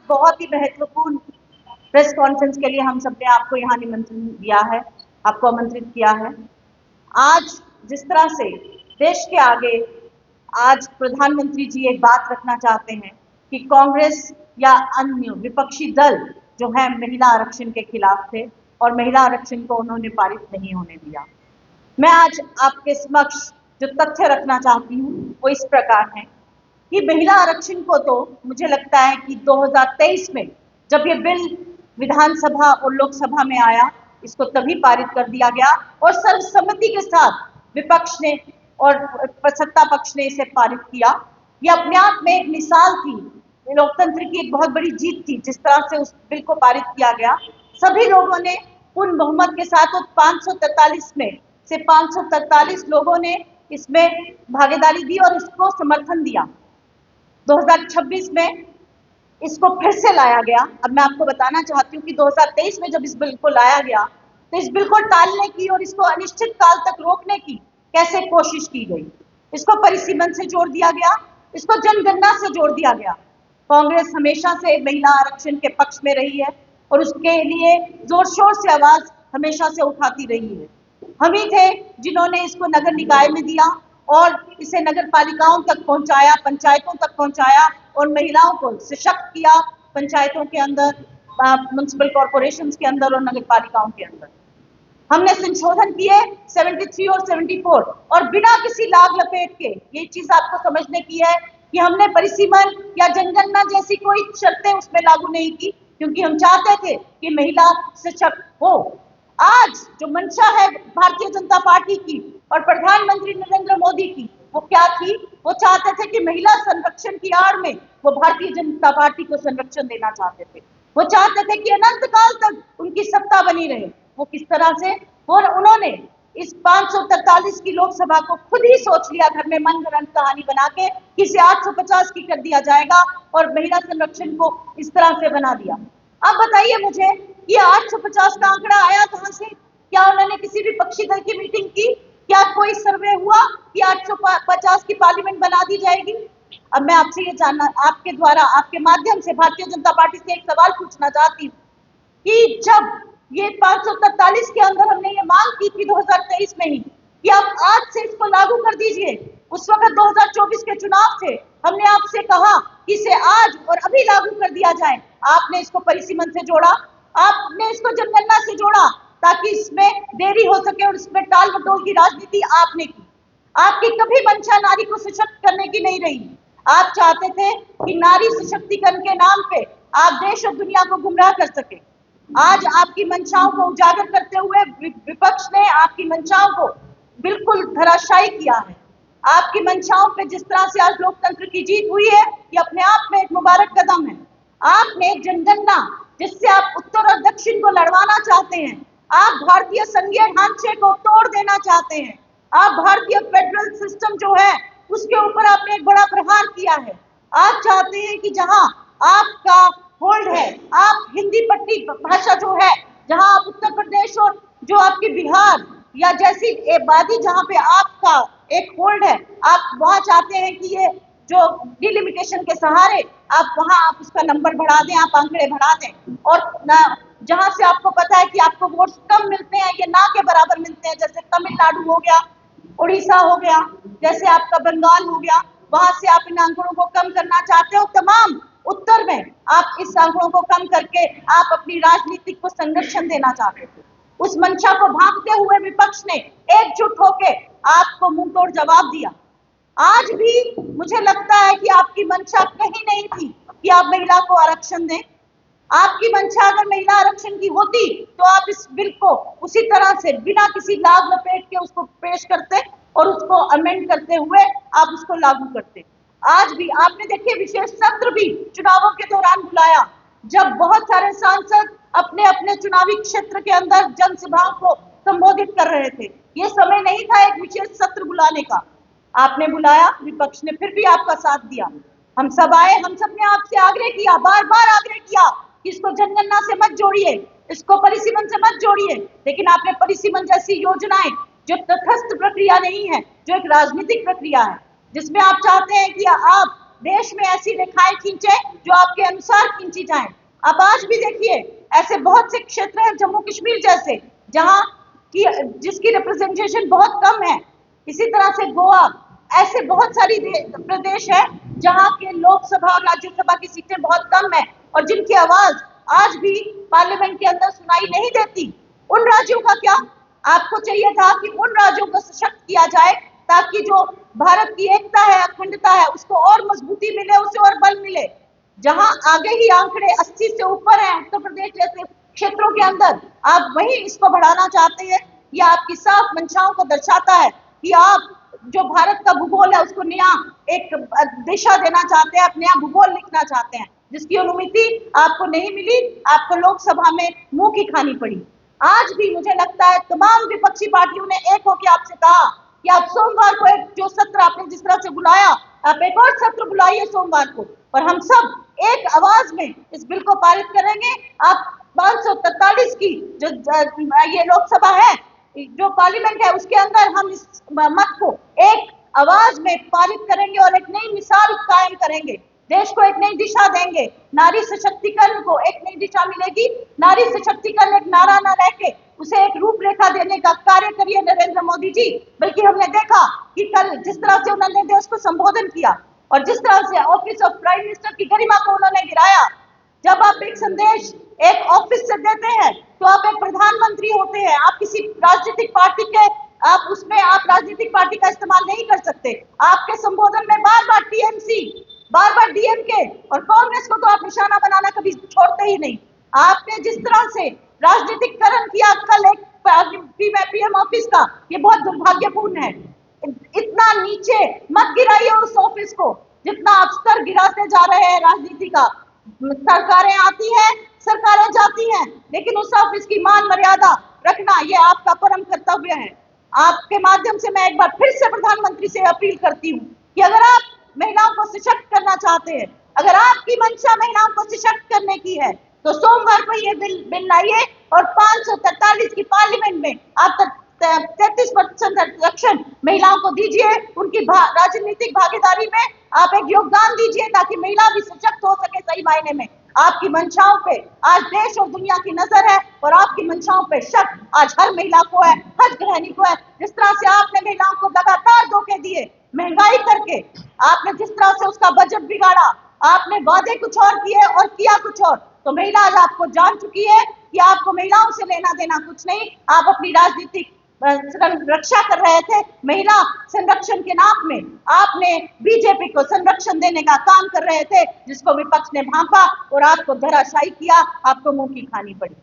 बहुत ही महत्वपूर्ण press conference के लिए हम सब ने आपको यहाँ निमंत्रण दिया है, आपको आमंत्रित किया है। आज जिस तरह से देश के आगे आज प्रधानमंत्री जी एक बात रखना चाहते हैं कि कांग्रेस या अन्य विपक्षी दल जो है महिला आरक्षण के खिलाफ थे और महिला आरक्षण को उन्होंने पारित नहीं होने दिया। मैं आज आपके समक्ष जो तथ्य रखना चाहती हूँ वो इस प्रकार है कि महिला आरक्षण को तो मुझे लगता है कि 2023 में जब ये बिल विधानसभा और लोकसभा में आया, इसको तभी पारित कर दिया गया और सर्वसम्मति के साथ विपक्ष ने और सत्ता पक्ष ने इसे पारित किया। ये अपने आप में एक मिसाल थी, लोकतंत्र की एक बहुत बड़ी जीत थी जिस तरह से उस बिल को पारित किया गया। सभी लोगों ने पूर्ण बहुमत के साथ 543 में से 543 लोगों ने इसमें भागीदारी दी और इसको समर्थन दिया। 2026 में इसको फिर से लाया गया। अब मैं आपको बताना चाहती हूँ कि 2023 में जब इस बिल को लाया गया तो इस बिल को टालने की और इसको अनिश्चित काल तक रोकने की कैसे कोशिश की गई। इसको परिसीमन से जोड़ दिया गया, इसको जनगणना से जोड़ दिया गया। कांग्रेस हमेशा से महिला आरक्षण के पक्ष में रही है और उसके लिए जोर शोर से आवाज हमेशा से उठाती रही है। हम ही थे जिन्होंने इसको नगर निकाय में दिया और इसे नगर पालिकाओं तक पहुंचाया, पंचायतों तक पहुंचाया और महिलाओं को सशक्त किया पंचायतों के अंदर, म्युनिसिपल कॉर्पोरेशंस के अंदर और नगर पालिकाओं के अंदर। हमने संशोधन किए 73 और 74 और बिना किसी लाग लपेट के, ये चीज आपको समझने की है कि हमने परिसीमन या जनगणना जैसी कोई शर्तें उसमें लागू नहीं की, क्योंकि हम चाहते थे कि महिला सशक्त हो। आज जो मंशा है भारतीय जनता पार्टी की और प्रधानमंत्री नरेंद्र मोदी की, वो क्या थी? वो चाहते थे कि महिला संरक्षण की आड़ में वो भारतीय जनता पार्टी को संरक्षण देना चाहते थे। वो चाहते थे कि अनंत काल तक उनकी सत्ता बनी रहे। वो किस तरह से? और उन्होंने इस 543 की लोकसभा को खुद ही सोच लिया, घर में मन गढ़ंत कहानी बना के कि इसे 850 की कर दिया जाएगा और महिला संरक्षण को इस तरह से बना दिया। अब बताइए मुझे, ये 850 का आंकड़ा आया कहां से? क्या उन्होंने किसी विपक्षी दल की मीटिंग की? क्या कोई सर्वे हुआ कि 850 की पार्लियामेंट बना दी जाएगी? अब मैं आपसे ये जानना, आपके द्वारा, आपके माध्यम से भारतीय जनता पार्टी से एक सवाल पूछना चाहती हूँ कि जब ये 543 के अंदर हमने ये मांग की थी 2023 में ही कि आप आज से इसको लागू कर दीजिए, उस वक्त 2024 के चुनाव थे, हमने आपसे कहा कि इसे आज और अभी लागू कर दिया जाए। आपने इसको परिसीमन से जोड़ा, आपने इसको जनगणना से जोड़ा ताकि इसमें देरी हो सके और इसमें टाल मटोल की राजनीति आपने की। आपकी कभी मंशा नारी को सशक्त करने की नहीं रही। आप चाहते थे कि नारी सशक्तिकरण के नाम पे आप देश और दुनिया को गुमराह कर सके। आज आपकी मंशाओं को उजागर करते हुए विपक्ष ने आपकी मंशाओं को बिल्कुल धराशायी किया है। आपकी मंशाओं पे जिस तरह से आज लोकतंत्र की जीत हुई है, ये अपने आप में एक मुबारक कदम है। आपने एक जनगणना जिससे आप उत्तर और दक्षिण को लड़वाना चाहते हैं, आप भारतीय संघीय ढांचे को तोड़ देना चाहते हैं, आप भारतीय फेडरल सिस्टम जो है उसके ऊपर आपने एक बड़ा प्रहार किया है। आप चाहते हैं कि जहां आपका होल्ड है, आप हिंदी पट्टी भाषा जो है, जहां आप उत्तर प्रदेश और जो आपकी बिहार या जैसी वादी जहां पे आपका एक होल्ड है, आप वहां चाहते हैं कि ये जो डिलिमिटेशन के सहारे आप वहां आप उसका नंबर बढ़ा दें, आप आंकड़े बढ़ा दें और जहां से आपको पता है कि आपको वोट कम मिलते हैं, ये ना के बराबर मिलते हैं, जैसे तमिलनाडु हो गया, उड़ीसा हो गया, जैसे आपका बंगाल हो गया, वहां से आप इन आंकड़ों को कम करना चाहते हो। तमाम उत्तर में आप इस आंकड़ों को कम करके आप अपनी राजनीतिक को संरक्षण देना चाहते थे। उस मंशा को भांपते हुए विपक्ष ने एकजुट होकर आपको मुंहतोड़ जवाब दिया। आज भी मुझे लगता है कि आपकी मंशा कहीं नहीं थी कि आप महिला को आरक्षण दें। आपकी मंशा अगर महिला आरक्षण की होती तो आप इस बिल को उसी तरह से बिना किसी लाग लपेट के उसको पेश करते और उसको अमेंड करते हुए आप उसको लागू करते। आज भी आपने देखिए विशेष सत्र भी चुनावों के दौरान बुलाया, जब बहुत सारे सांसद अपने अपने चुनावी क्षेत्र के अंदर जनसभाओं को संबोधित कर रहे थे। ये समय नहीं था एक विशेष सत्र बुलाने का, आपने बुलाया, विपक्ष ने फिर भी आपका साथ दिया। हम सब आए, हम सब ने आपसे आग्रह किया, बार बार आग्रह किया कि इसको जनगणना से मत जोड़िए, इसको परिसीमन से मत जोड़िए, लेकिन आपने परिसीमन जैसी योजनाएं जो तटस्थ प्रक्रिया नहीं है, जो एक राजनीतिक प्रक्रिया है, जिसमें आप चाहते हैं कि आप देश में ऐसी रेखाएं खींचे जो आपके अनुसार खींची जाएं। अब आज भी देखिए ऐसे बहुत से क्षेत्र हैं जम्मू कश्मीर जैसे, जहां की जिसकी रिप्रेजेंटेशन बहुत कम है। इसी तरह से गोवा, ऐसे बहुत सारी प्रदेश है जहां के लोकसभा और राज्यसभा की सीटें बहुत कम है और जिनकी आवाज आज भी पार्लियामेंट के अंदर सुनाई नहीं देती। उन राज्यों का क्या? आपको चाहिए था कि उन राज्यों को सशक्त किया जाए ताकि जो भारत की एकता है, अखंडता है, उसको और मजबूती मिले, उसे और बल मिले। जहां आगे ही आंकड़े 80 से ऊपर हैं उत्तर प्रदेश जैसे क्षेत्रों के अंदर, आप वही इसको बढ़ाना चाहते हैं। यह आपकी साफ मंशाओं को दर्शाता है कि आप जो भारत का भूगोल है उसको नया एक दिशा देना चाहते हैं, आप नया भूगोल लिखना चाहते हैं, जिसकी अनुमति आपको नहीं मिली, आपको लोकसभा में मुंह की खानी पड़ी। आज भी मुझे लगता है तमाम विपक्षी पार्टियों ने एक होकर आपसे कहा कि आप सोमवार को एक जो सत्र आपने जिस तरह से बुलाया, आप एक और सत्र बुलाइए सोमवार को, और हम सब एक आवाज में इस बिल को पारित करेंगे। आप 543 की जो ये लोकसभा है, जो पार्लियामेंट है, उसके अंदर हम इस मत को एक आवाज में पारित करेंगे और एक नई मिसाल कायम करेंगे, देश को एक नई दिशा देंगे। नारी सशक्तिकरण को एक नई दिशा मिलेगी। नारी सशक्तिकरण एक नारा न रह के उसे एक रूपरेखा देने का कार्य करिए नरेंद्र मोदी जी। बल्कि हमने देखा कि कल जिस तरह से उन्होंने देश को संबोधन किया और जिस तरह से ऑफिस ऑफ प्राइम मिनिस्टर की गरिमा को उन्होंने गिराया। जब आप एक संदेश एक ऑफिस से देते हैं तो आप एक प्रधानमंत्री होते हैं, आप किसी राजनीतिक पार्टी के आप उसमें आप राजनीतिक पार्टी का इस्तेमाल नहीं कर सकते। आपके संबोधन में बार बार टीएमसी, बार बार डीएमके और कांग्रेस को तो आप निशाना बनाना कभी छोड़ते ही नहीं। आपने जिस तरह से राजनीतिकरण किया कल एक पीएम ऑफिस का, ये बहुत दुर्भाग्यपूर्ण है। इतना नीचे मत गिराइए उस ऑफिस को जितना आप स्तर गिराते जा रहे हैं राजनीति का। सरकारें आती हैं, सरकारें जाती हैं, लेकिन उस ऑफिस की मान मर्यादा रखना ये आपका परम कर्तव्य है। आपके माध्यम से मैं एक बार फिर से प्रधानमंत्री से अपील करती हूँ कि अगर आप महिलाओं को सशक्त करना चाहते हैं, अगर आपकी मंशा महिलाओं को सशक्त करने की है, तो सोमवार को ये बिल लाइए और 543 की पार्लियामेंट में आप 33% आरक्षण महिलाओं को दीजिए। उनकी राजनीतिक भागीदारी में आप एक योगदान दीजिए ताकि महिला भी सशक्त हो सके सही मायने में। आपकी मंशाओं पे आज देश और दुनिया की नजर है और आपकी मंशाओं पे शक आज हर महिला को है, हर गृहिणी को है। जिस तरह से आपने महिलाओं को लगातार धोखे दिए, महंगाई करके आपने जिस तरह से उसका बजट बिगाड़ा, आपने वादे कुछ और किए और किया कुछ और, तो महिला आज आपको जान चुकी है कि आपको महिलाओं से लेना देना कुछ नहीं। आप अपनी राजनीतिक रक्षा कर रहे थे, महिला संरक्षण के नाम में आपने बीजेपी को संरक्षण देने का काम कर रहे थे, जिसको विपक्ष ने भांपा और आपको धराशायी किया, आपको मुंह की खानी पड़ी।